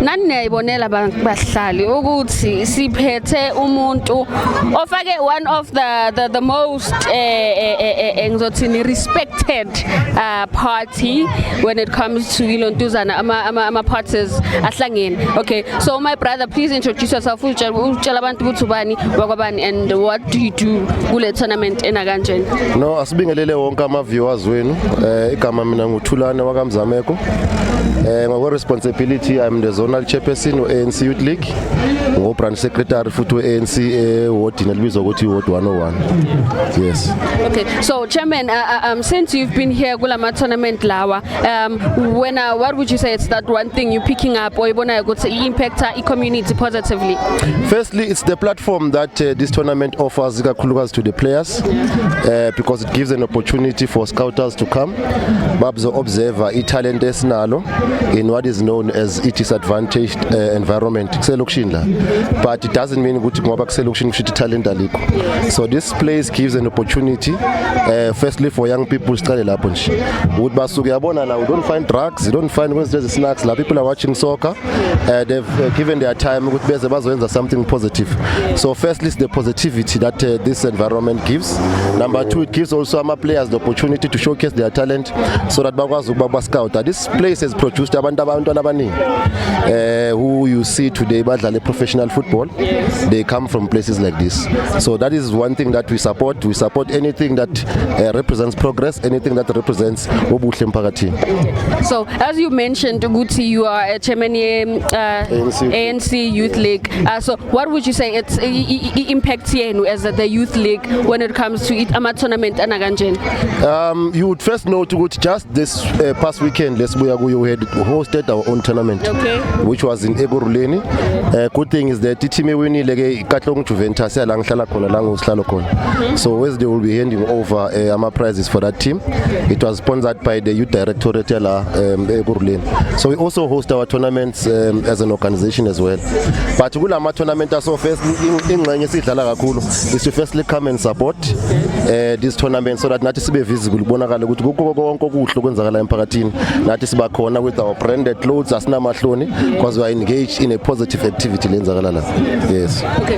nani niyayibonela bahlali ukuthi siphethe umuntu ofake one of the most ngizothini respected party when it comes to ilontuzana ama parties ahlangene. Okay, so my brother, please introduce yourself. Utshela abantu ukuthi ubani wakwabani and what do you do kule tournament ena kanjeni? No, asibingelele wonke ama viewers wenu. Igama mina nguThulane wakamzameko. Ngokwe responsibility I'm the zonal chairperson of ANC Youth League. Ngo branch secretary futhi we ANC ward nelibizwa ukuthi ward 101. Yes. Okay, so chairman, since you've been here kulama tournament lawa, what would you say it's that one thing you picking up or ibona ukuthi impact the community positively? Firstly, it's the platform that this tournament offers ikakhulukazi to the players, because it gives an opportunity for scouters to come babzo observer italent esinalo in what is known as disadvantaged environment kuselokishini la, but it doesn't mean ukuthi ngoba kuselokishini kushithi talent alikho. So this place gives an opportunity firstly for young people siqale lapho nje ukuthi basuke yabona la, you don't find drugs, you don't find Wednesday snacks la, people are watching soccer, they've given their time ukuthi beze bazoyenza something positive. So firstly it's the positivity that this environment gives. Number two, it gives also our players the opportunity to showcase their talent so that bakwazi ukuba scout. This place has produced abantwana abaningi who you see today badlala professional football. They come from places like this. So that is one thing that we support. We support anything that represents progress, anything that represents ubuhle emphakathini. So as you mentioned ukuthi you are a chairman ANC Youth League. So what would you say it's impacts yenu as the Youth League when it comes to ama tournament ana kanjeni? You would first know ukuthi just this past weekend lesibuya kuyo we had hosted our own tournament, okay, which was in Egoruleni. Good thing is that team winile ke Katlong Juventus la ngihlala khona la ngosihlalo khona. So Wednesday will be handing over ama prizes for that team. It was sponsored by the youth directorate la Egoruleni. So we also host our tournaments as an organization as well. But kulama tournament aso first ingxenye sidlala kakhulu is to firstly come and support this tournament so that nathi sibe visible bonakala ukuthi konke okuhle okwenzakala emphakathini nathi siba khona with our branded clothes asinamahloni because we are engaged in a positive activity lenzakala la. Yes. Okay.